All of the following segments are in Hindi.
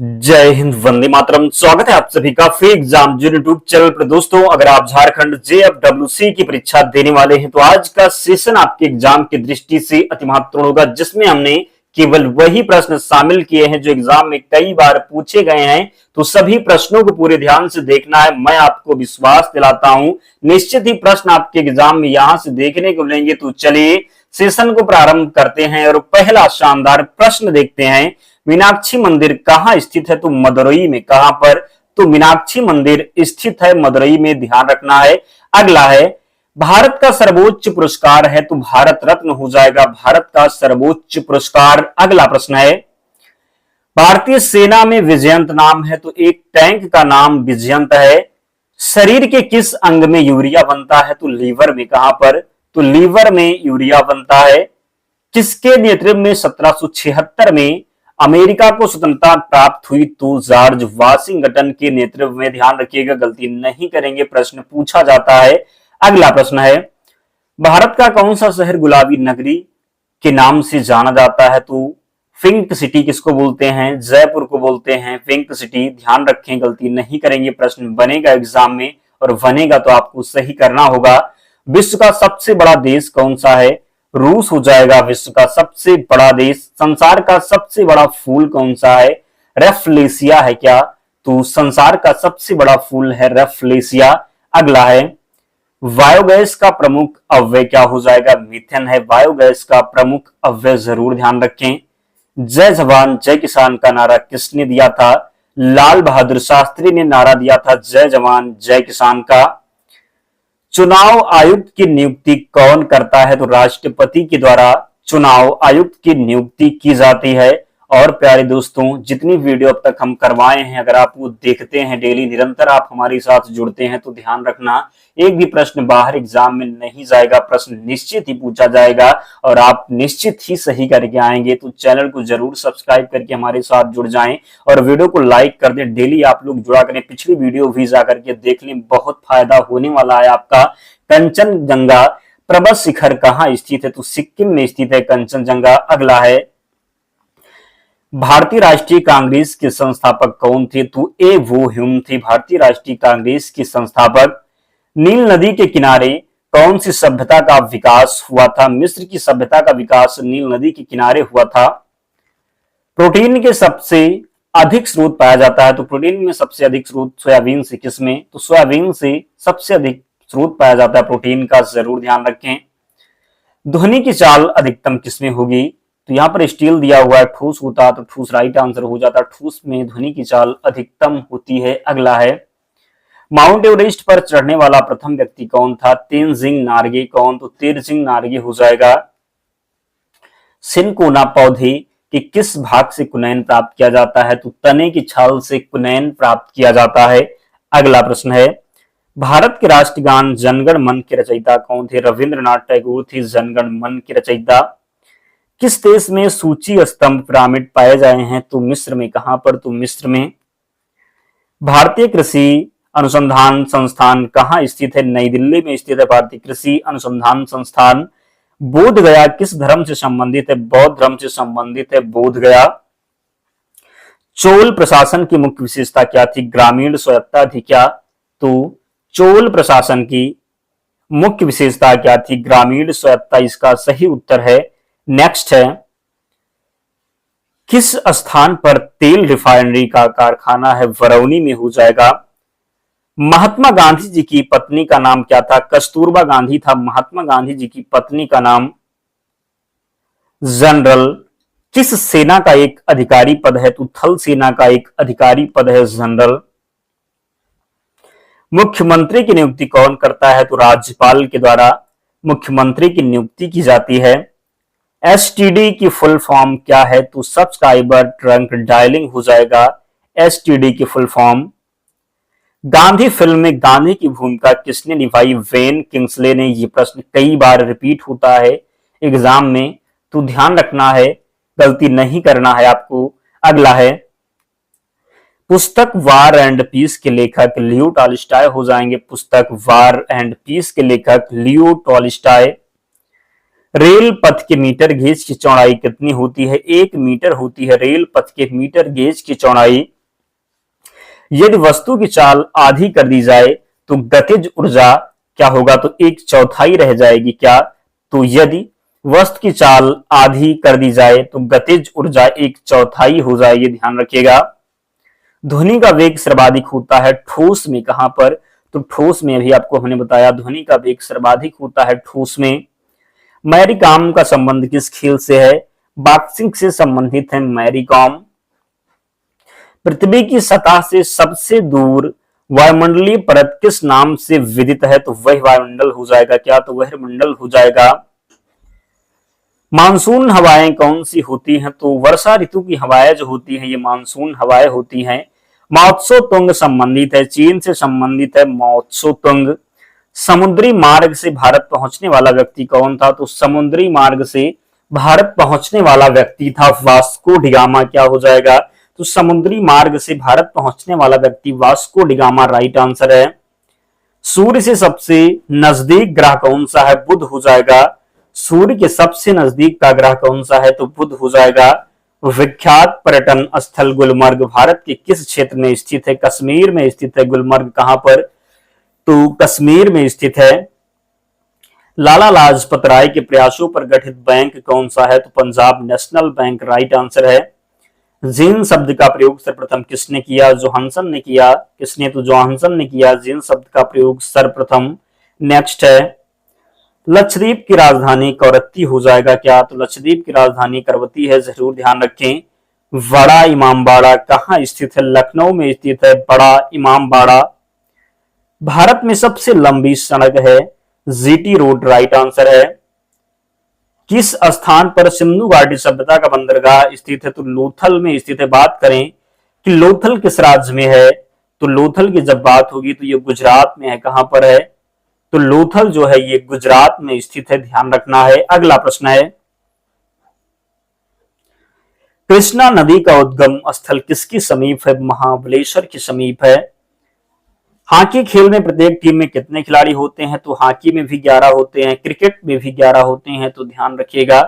जय हिंद, वंदे मातरम। स्वागत है आप सभी का फ्री एग्जाम यूट्यूब चैनल पर। दोस्तों, अगर आप झारखंड JFWC की परीक्षा देने वाले हैं तो आज का सेशन आपके एग्जाम की दृष्टि से अति महत्वपूर्ण होगा, जिसमें हमने केवल वही प्रश्न शामिल किए हैं जो एग्जाम में कई बार पूछे गए हैं। तो सभी प्रश्नों को पूरे ध्यान से देखना है। मैं आपको विश्वास दिलाता हूं निश्चित ही प्रश्न आपके एग्जाम में यहां से देखने को मिलेंगे। तो चलिए सेशन को प्रारंभ करते हैं और पहला शानदार प्रश्न देखते हैं। मीनाक्षी मंदिर कहाँ स्थित है? तो मदुरई में। कहां पर? तो मीनाक्षी मंदिर स्थित है मदुरई में, ध्यान रखना है। अगला है, भारत का सर्वोच्च पुरस्कार है तो भारत रत्न हो जाएगा, भारत का सर्वोच्च पुरस्कार। अगला प्रश्न है, भारतीय सेना में विजयंत नाम है तो एक टैंक का नाम विजयंत है। शरीर के किस अंग में यूरिया बनता है? तो लीवर में। कहां पर? तो लीवर में यूरिया बनता है। किसके नेतृत्व में 1776 में अमेरिका को स्वतंत्रता प्राप्त हुई? तो जॉर्ज वाशिंगटन के नेतृत्व में। ध्यान रखिएगा, गलती नहीं करेंगे, प्रश्न पूछा जाता है। अगला प्रश्न है, भारत का कौन सा शहर गुलाबी नगरी के नाम से जाना जाता है? तो पिंक सिटी किसको बोलते हैं? जयपुर को बोलते हैं पिंक सिटी। ध्यान रखें, गलती नहीं करेंगे, प्रश्न बनेगा एग्जाम में और बनेगा तो आपको सही करना होगा। विश्व का सबसे बड़ा देश कौन सा है? रूस हो जाएगा विश्व का सबसे बड़ा देश। संसार का सबसे बड़ा फूल कौन सा है? रेफलेसिया है क्या? तो संसार का सबसे बड़ा फूल है रेफलेसिया। अगला है, बायोगैस का प्रमुख अव्यय क्या हो जाएगा? मीथेन है बायोगैस का प्रमुख अव्यय, जरूर ध्यान रखें। जय जवान जय किसान का नारा किसने दिया था? लाल बहादुर शास्त्री ने नारा दिया था जय जवान जय किसान का। चुनाव आयुक्त की नियुक्ति कौन करता है? तो राष्ट्रपति के द्वारा चुनाव आयुक्त की नियुक्ति की जाती है। और प्यारे दोस्तों, जितनी वीडियो अब तक हम करवाए हैं, अगर आप वो देखते हैं डेली, निरंतर आप हमारे साथ जुड़ते हैं, तो ध्यान रखना एक भी प्रश्न बाहर एग्जाम में नहीं जाएगा, प्रश्न निश्चित ही पूछा जाएगा और आप निश्चित ही सही करके आएंगे। तो चैनल को जरूर सब्सक्राइब करके हमारे साथ जुड़ जाएं और वीडियो को लाइक कर दें। डेली आप लोग जुड़ा करें, पिछली वीडियो भी जा करके देख लें, बहुत फायदा होने वाला है आपका। कंचनजंगा पर्वत शिखर कहाँ स्थित है? तो सिक्किम में स्थित है कंचनजंगा। अगला है, भारतीय राष्ट्रीय कांग्रेस के संस्थापक कौन थे? तो ए वो ह्यूम थे भारतीय राष्ट्रीय कांग्रेस के संस्थापक। नील नदी के किनारे कौन सी सभ्यता का विकास हुआ था? मिस्र की सभ्यता का विकास नील नदी के किनारे हुआ था। प्रोटीन के सबसे अधिक स्रोत पाया जाता है, तो प्रोटीन में सबसे अधिक स्रोत सोयाबीन से किसमें? तो सोयाबीन से सबसे अधिक स्रोत पाया जाता है प्रोटीन का, जरूर ध्यान रखें। ध्वनि की चाल अधिकतम किसमें होगी? तो यहां पर स्टील दिया हुआ है, ठोस होता तो ठोस राइट आंसर हो जाता, ठोस में ध्वनि की चाल अधिकतम होती है। अगला है, माउंट एवरेस्ट पर चढ़ने वाला प्रथम व्यक्ति कौन था? तेनजिंग नार्गे। कौन? तो तेनजिंग नार्गे हो जाएगा। सिनकोना पौधे के किस भाग से कुनैन प्राप्त किया जाता है? तो तने की छाल से कुनैन प्राप्त किया जाता है। अगला प्रश्न है, भारत के राष्ट्रगान जनगण मन के रचयिता कौन थे? रविंद्रनाथ टैगोर थे जनगण मन के रचयिता। किस देश में सूची स्तंभ पिरामिड पाए जाए हैं? तो मिस्र में। कहां पर? तो मिस्र में। भारतीय कृषि अनुसंधान संस्थान कहां स्थित है? नई दिल्ली में स्थित है भारतीय कृषि अनुसंधान संस्थान। बोध गया किस धर्म से संबंधित है? बौद्ध धर्म से संबंधित है बोध गया। चोल प्रशासन की मुख्य विशेषता क्या थी? ग्रामीण स्वायत्तता थी क्या? तो चोल प्रशासन की मुख्य विशेषता क्या थी? ग्रामीण स्वायत्तता इसका सही उत्तर है। नेक्स्ट है, किस स्थान पर तेल रिफाइनरी का कारखाना है? बरौनी में हो जाएगा। महात्मा गांधी जी की पत्नी का नाम क्या था? कस्तूरबा गांधी था महात्मा गांधी जी की पत्नी का नाम। जनरल किस सेना का एक अधिकारी पद है? तो थल सेना का एक अधिकारी पद है जनरल। मुख्यमंत्री की नियुक्ति कौन करता है? तो राज्यपाल के द्वारा मुख्यमंत्री की नियुक्ति की जाती है। एसटीडी की फुल फॉर्म क्या है? तो सब्सक्राइबर ट्रंक डायलिंग हो जाएगा एसटीडी की फुल फॉर्म। गांधी फिल्म में गांधी की भूमिका किसने निभाई? वेन किंग्सले ने। यह प्रश्न कई बार रिपीट होता है एग्जाम में, तो ध्यान रखना है, गलती नहीं करना है आपको। अगला है, पुस्तक वार एंड पीस के लेखक लियो टॉल्स्टॉय हो जाएंगे। पुस्तक वार एंड पीस के लेखक लियो टॉल्स्टॉय। रेल पथ के मीटर गेज की चौड़ाई कितनी होती है? 1 मीटर होती है रेल पथ के मीटर गेज की चौड़ाई। यदि वस्तु की चाल आधी कर दी जाए तो गतिज ऊर्जा क्या होगा? तो 1/4 रह जाएगी। क्या? तो यदि वस्तु की चाल आधी कर दी जाए तो गतिज ऊर्जा 1/4 हो जाएगी, ध्यान रखिएगा। ध्वनि का वेग सर्वाधिक होता है ठोस में, कहां पर? तो ठोस में, अभी आपको हमने बताया ध्वनि का वेग सर्वाधिक होता है ठोस में। मैरी कॉम का संबंध किस खेल से है? बॉक्सिंग से संबंधित है मैरी कॉम। पृथ्वी की सतह से सबसे दूर वायुमंडलीय परत किस नाम से विदित है? तो वह वायुमंडल हो जाएगा। क्या? तो वह मंडल हो जाएगा। मानसून हवाएं कौन सी होती हैं? तो वर्षा ऋतु की हवाएं जो होती हैं ये मानसून हवाएं होती हैं। मात्सो तुंग संबंधित है, चीन से संबंधित है मात्सो तुंग। समुद्री मार्ग से भारत पहुंचने वाला व्यक्ति कौन था? तो समुद्री मार्ग से भारत पहुंचने वाला व्यक्ति था वास्को डिगामा। क्या हो जाएगा? तो समुद्री मार्ग से भारत पहुंचने वाला व्यक्ति वास्को डिगामा राइट आंसर है। सूर्य से सबसे नजदीक ग्रह कौन सा है? बुध हो जाएगा। सूर्य के सबसे नजदीक का ग्रह कौन सा है? तो बुध हो जाएगा। विख्यात पर्यटन स्थल गुलमर्ग भारत के किस क्षेत्र में स्थित है? कश्मीर में स्थित है गुलमर्ग। कहां पर? तो कश्मीर में स्थित है। लाला लाजपत राय के प्रयासों पर गठित बैंक कौन सा है? तो Punjab national bank right answer है। जीन शब्द का प्रयोग सर्वप्रथम किसने किया? जोहानसन ने किया। किसने? तो जोहानसन ने किया जीन शब्द का प्रयोग सर्वप्रथम। नेक्स्ट है, लक्षद्वीप की राजधानी कवरत्ती हो जाएगा। क्या? तो लक्षद्वीप की राजधानी करवती है, जरूर ध्यान रखें। बड़ा इमामबाड़ा कहां स्थित है? लखनऊ में स्थित है बड़ा इमामबाड़ा। भारत में सबसे लंबी सड़क है जीटी रोड राइट आंसर है। किस स्थान पर सिंधु घाटी सभ्यता का बंदरगाह स्थित है? तो लोथल में स्थित है। बात करें कि लोथल किस राज्य में है, तो लोथल की जब बात होगी तो ये गुजरात में है। कहां पर है? तो लोथल जो है ये गुजरात में स्थित है, ध्यान रखना है। अगला प्रश्न है, कृष्णा नदी का उद्गम स्थल किसके समीप है? महाबलेश्वर के समीप है। हॉकी खेल में प्रत्येक टीम में कितने खिलाड़ी होते हैं? तो हॉकी में भी 11 होते हैं, क्रिकेट में भी 11 होते हैं, तो ध्यान रखिएगा।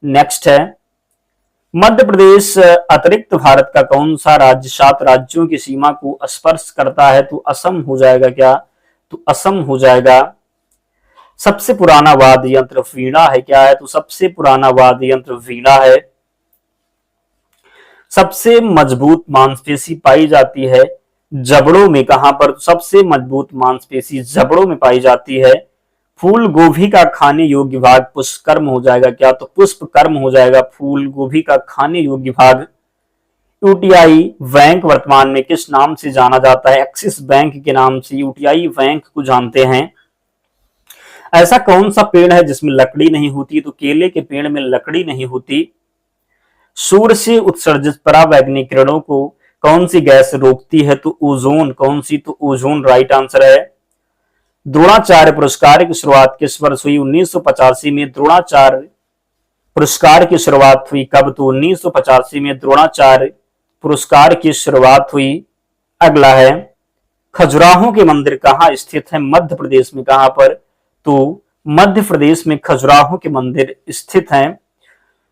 नेक्स्ट है, मध्य प्रदेश अतिरिक्त भारत का कौन सा राज्य 7 राज्यों की सीमा को स्पर्श करता है? तो असम हो जाएगा। क्या? तो असम हो जाएगा। सबसे पुराना वाद्य यंत्र वीणा है। क्या है? तो सबसे पुराना वाद्य यंत्र वीणा है। सबसे मजबूत मांसपेशी पाई जाती है जबड़ों में। कहां पर? सबसे मजबूत मांसपेशी जबड़ों में पाई जाती है। फूल गोभी का खाने योग्य भाग पुष्पकर्म हो जाएगा। क्या? तो पुष्पकर्म हो जाएगा फूल गोभी का खाने योग्य भाग। यूटीआई बैंक वर्तमान में किस नाम से जाना जाता है? एक्सिस बैंक के नाम से यूटीआई बैंक को जानते हैं। ऐसा कौन सा पेड़ है जिसमें लकड़ी नहीं होती? तो केले के पेड़ में लकड़ी नहीं होती। सूर्य से उत्सर्जित परावैंगनिक किरणों को कौन सी गैस रोकती है? तो ओजोन। कौन सी? तो ओजोन राइट आंसर है। द्रोणाचार्य पुरस्कार की शुरुआत किस वर्ष हुई? 1985 में द्रोणाचार्य पुरस्कार की शुरुआत हुई। कब? तो 1985 में द्रोणाचार्य पुरस्कार की शुरुआत हुई। अगला है, खजुराहो के मंदिर कहां स्थित है? मध्य प्रदेश में। कहां पर? तो मध्य प्रदेश में खजुराहो के मंदिर स्थित हैं।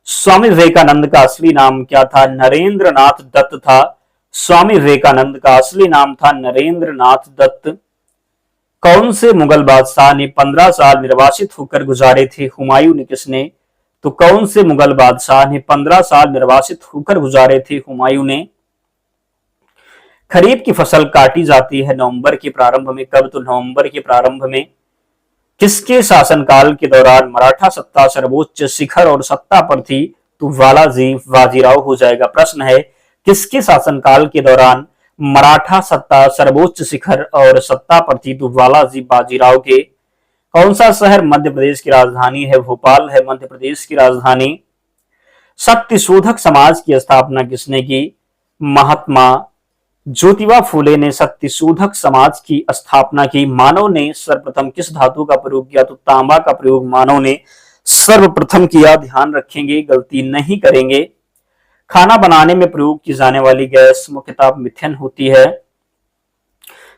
स्वामी विवेकानंद का असली नाम क्या था? नरेंद्र नाथ दत्त था। स्वामी विवेकानंद का असली नाम था नरेंद्र नाथ दत्त। कौन से मुगल बादशाह ने 15 साल निर्वासित होकर गुजारे थे? हुमायूं ने। किसने? तो कौन से मुगल बादशाह ने 15 साल निर्वासित होकर गुजारे थे? हुमायूं ने। खरीफ की फसल काटी जाती है नवंबर के प्रारंभ में। कब? तो नवंबर के प्रारंभ में। किसके शासनकाल के दौरान मराठा सत्ता सर्वोच्च शिखर और सत्ता पर थी? तो बालाजी बाजीराव हो जाएगा। प्रश्न है, किसके शासनकाल के दौरान मराठा सत्ता सर्वोच्च शिखर और सत्ता पर थी? तो बालाजी बाजीराव के। कौन सा शहर मध्य प्रदेश की राजधानी है? भोपाल है मध्य प्रदेश की राजधानी। सत्यशोधक समाज की स्थापना किसने की? महात्मा ज्योतिबा फूले ने सत्यशोधक समाज की स्थापना की। मानव ने सर्वप्रथम किस धातु का प्रयोग किया? तो तांबा का प्रयोग मानव ने सर्वप्रथम किया। ध्यान रखेंगे, गलती नहीं करेंगे। खाना बनाने में प्रयोग की जाने वाली गैस मुख्यतः मीथेन होती है।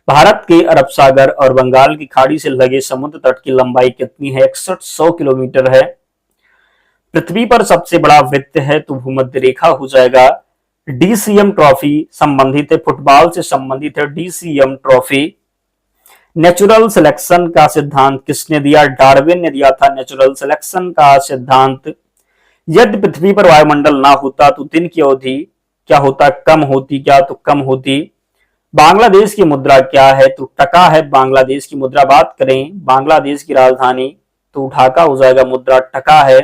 भारत के अरब सागर और बंगाल की खाड़ी से लगे समुद्र तट की लंबाई कितनी है? 6100 किलोमीटर है। पृथ्वी पर सबसे बड़ा वृत्त है तो भूमध्य रेखा हो जाएगा। डीसीएम ट्रॉफी संबंधित है, फुटबॉल से संबंधित है डीसीएम ट्रॉफी। नेचुरल सिलेक्शन का सिद्धांत किसने दिया? डार्विन ने दिया था नेचुरल सिलेक्शन का सिद्धांत। यदि पृथ्वी पर वायुमंडल ना होता तो दिन की अवधि क्या होता? कम होती। क्या? तो कम होती। बांग्लादेश की मुद्रा क्या है? तो टका है बांग्लादेश की मुद्रा। बात करें बांग्लादेश की राजधानी तो ढाका हो जाएगा, मुद्रा टका है।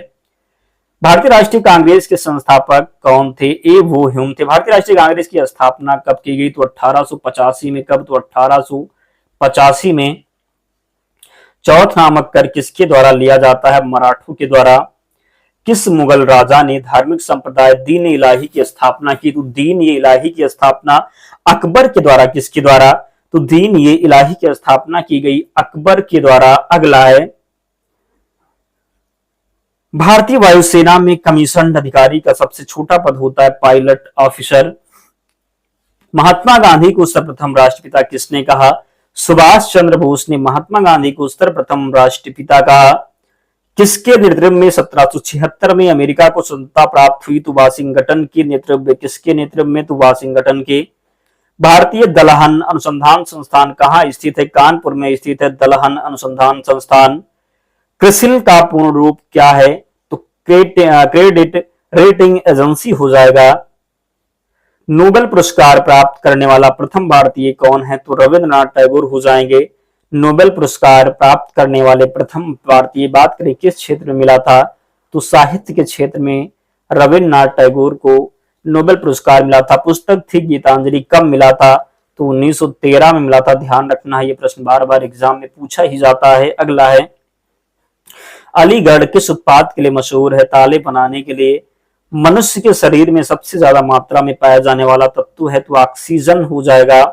भारतीय राष्ट्रीय कांग्रेस के संस्थापक कौन थे? ए वो ह्यूम थे। भारतीय राष्ट्रीय कांग्रेस की स्थापना कब की गई? तो 1885 में। कब? तो 1885 में। चौथ नामक कर किसके द्वारा लिया जाता है? मराठों के द्वारा। किस मुगल राजा ने धार्मिक संप्रदाय दीन इलाही की स्थापना की? तो दीन ये इलाही की स्थापना अकबर के द्वारा। किसके द्वारा? तो दीन ये इलाही की स्थापना की गई अकबर के द्वारा। अगला है, भारतीय वायुसेना में कमीशन अधिकारी का सबसे छोटा पद होता है पायलट ऑफिसर। महात्मा गांधी को सर्वप्रथम राष्ट्रपिता किसने कहा? सुभाष चंद्र बोस ने महात्मा गांधी को सर्वप्रथम राष्ट्रपिता कहा। किसके नेतृत्व में 1776 में अमेरिका को स्वतंत्रता प्राप्त हुई? तो वाशिंगटन के नेतृत्व। किसके नेतृत्व में? तो वाशिंगटन के। भारतीय दलहन अनुसंधान संस्थान कहाँ स्थित है? कानपुर में स्थित है दलहन अनुसंधान संस्थान। क्रिसिल का पूर्ण रूप क्या है? तो क्रेडिट रेटिंग एजेंसी हो जाएगा। नोबेल पुरस्कार प्राप्त करने वाला प्रथम भारतीय कौन है? तो रविंद्रनाथ टैगोर हो जाएंगे नोबेल पुरस्कार प्राप्त करने वाले प्रथम भारतीय। बात करें किस क्षेत्र में मिला था? तो साहित्य के क्षेत्र में रविंद्रनाथ टैगोर को नोबेल पुरस्कार मिला था। पुस्तक थी गीतांजलि। कब मिला था? तो 1913 में मिला था। ध्यान रखना है, ये प्रश्न बार बार एग्जाम में पूछा ही जाता है। अगला है, अलीगढ़ किस उत्पाद के लिए मशहूर है? ताले बनाने के लिए। मनुष्य के शरीर में सबसे ज्यादा मात्रा में पाया जाने वाला तत्व है तो ऑक्सीजन हो जाएगा।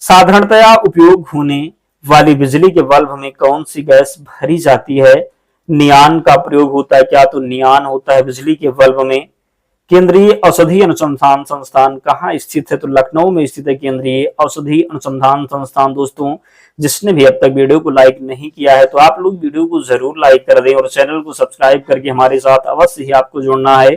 साधारणतया उपयोग होने वाली बिजली के बल्ब में कौन सी गैस भरी जाती है? नियान का प्रयोग होता है। क्या? तो नियान होता है बिजली के बल्ब में। केंद्रीय औषधि अनुसंधान संस्थान कहाँ स्थित है? तो लखनऊ में स्थित है केंद्रीय औषधि अनुसंधान संस्थान। दोस्तों, जिसने भी अब तक वीडियो को लाइक नहीं किया है तो आप लोग वीडियो को जरूर लाइक कर दें और चैनल को सब्सक्राइब करके हमारे साथ अवश्य ही आपको जुड़ना है।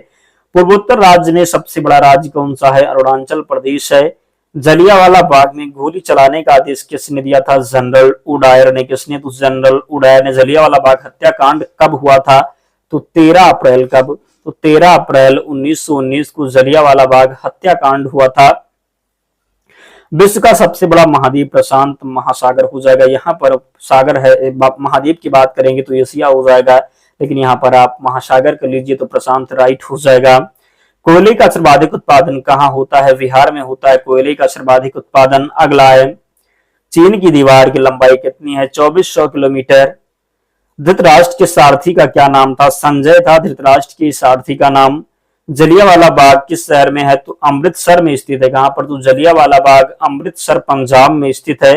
पूर्वोत्तर राज्य में सबसे बड़ा राज्य कौन सा है? अरुणाचल प्रदेश है। जलियांवाला बाग में गोली चलाने का आदेश किसने दिया था? जनरल उडायर ने। किसने? तो जनरल उडायर ने। जलियांवाला बाग हत्याकांड कब हुआ था? तो 13 अप्रैल। कब? तो 13 अप्रैल 1919 को जलियांवाला बाग हत्याकांड हुआ था। विश्व का सबसे बड़ा महाद्वीप प्रशांत महासागर हो जाएगा। यहाँ पर सागर है, महाद्वीप की बात करेंगे तो एशिया हो जाएगा, लेकिन यहाँ पर आप महासागर कर लीजिए तो प्रशांत राइट हो जाएगा। कोयले का सर्वाधिक उत्पादन कहाँ होता है? बिहार में होता है कोयले का सर्वाधिक उत्पादन। अगला है, चीन की दीवार की लंबाई कितनी है? 2400 किलोमीटर। धृतराष्ट्र के सारथी का क्या नाम था? संजय था धृतराष्ट्र के सारथी का नाम। जलियांवाला बाग किस शहर में है? तो अमृतसर में स्थित है। कहां पर? तो जलियांवाला बाग अमृतसर पंजाब में स्थित है।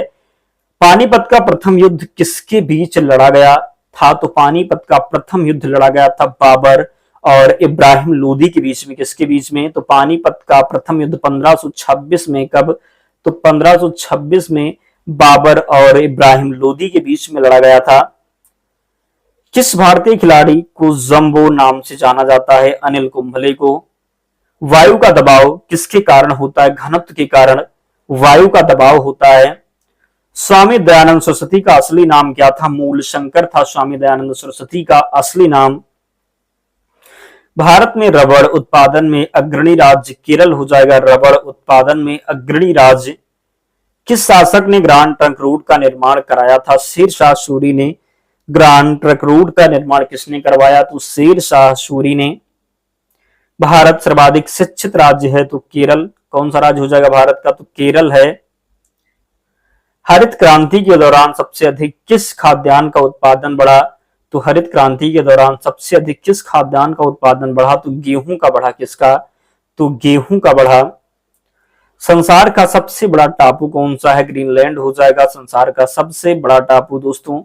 पानीपत का प्रथम युद्ध किसके बीच लड़ा गया था? तो पानीपत का प्रथम युद्ध लड़ा गया था बाबर और इब्राहिम लोदी के बीच में। किसके बीच में? तो पानीपत का प्रथम युद्ध 1526 में। कब? तो 1526 में बाबर और इब्राहिम लोदी के बीच में लड़ा गया था। किस भारतीय खिलाड़ी को जंबो नाम से जाना जाता है? अनिल कुंबले को। वायु का दबाव किसके कारण होता है? घनत्व के कारण वायु का दबाव होता है। स्वामी दयानंद सरस्वती का असली नाम क्या था? मूल शंकर था स्वामी दयानंद सरस्वती का असली नाम। भारत में रबड़ उत्पादन में अग्रणी राज्य केरल हो जाएगा। रबड़ उत्पादन में अग्रणी राज्य। किस शासक ने ग्रांड ट्रंक रोड का निर्माण कराया था? शेरशाह सूरी ने। ग्रांड ट्रंक रोड का निर्माण किसने करवाया? तो शेरशाह सूरी ने। भारत सर्वाधिक शिक्षित राज्य है तो केरल। कौन सा राज्य हो जाएगा भारत का? तो केरल है। हरित क्रांति के दौरान सबसे अधिक किस खाद्यान्न का उत्पादन बढ़ा? तो हरित क्रांति के दौरान सबसे अधिक किस खाद्यान्न का उत्पादन बढ़ा? तो गेहूं का बढ़ा। किसका? तो गेहूं का बढ़ा। संसार का सबसे बड़ा टापू कौन सा है? ग्रीनलैंड हो जाएगा संसार का सबसे बड़ा टापू। दोस्तों,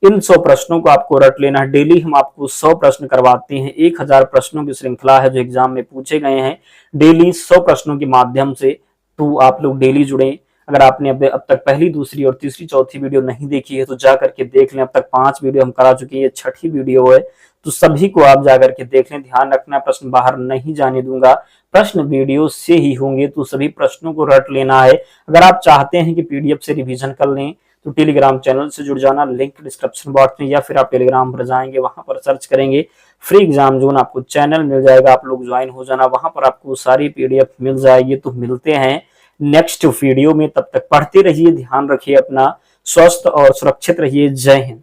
इन 100 प्रश्नों को आपको रट लेना है। डेली हम आपको 100 प्रश्न करवाते हैं। 1000 प्रश्नों की श्रृंखला है जो एग्जाम में पूछे गए हैं। डेली 100 प्रश्नों के माध्यम से तो आप लोग डेली जुड़े। अगर आपने अब तक पहली, दूसरी और तीसरी, चौथी वीडियो नहीं देखी है तो जा करके देख लें। अब तक 5 वीडियो हम करा चुके हैं, ये छठी वीडियो है। तो सभी को आप जाकर के देख लें। ध्यान रखना, प्रश्न बाहर नहीं जाने दूंगा, प्रश्न वीडियो से ही होंगे, तो सभी प्रश्नों को रट लेना है। अगर आप चाहते हैं कि पीडीएफ से रिवीजन कर लें तो टेलीग्राम चैनल से जुड़ जाना, लिंक डिस्क्रिप्शन बॉक्स में, या फिर आप टेलीग्राम पर जाएंगे, वहां पर सर्च करेंगे फ्री एग्जाम जोन, आपको चैनल मिल जाएगा, आप लोग ज्वाइन हो जाना, वहां पर आपको सारी पीडीएफ मिल जाएगी। तो मिलते हैं नेक्स्ट वीडियो में, तब तक पढ़ते रहिए, ध्यान रखिए अपना, स्वस्थ और सुरक्षित रहिए। जय हिंद।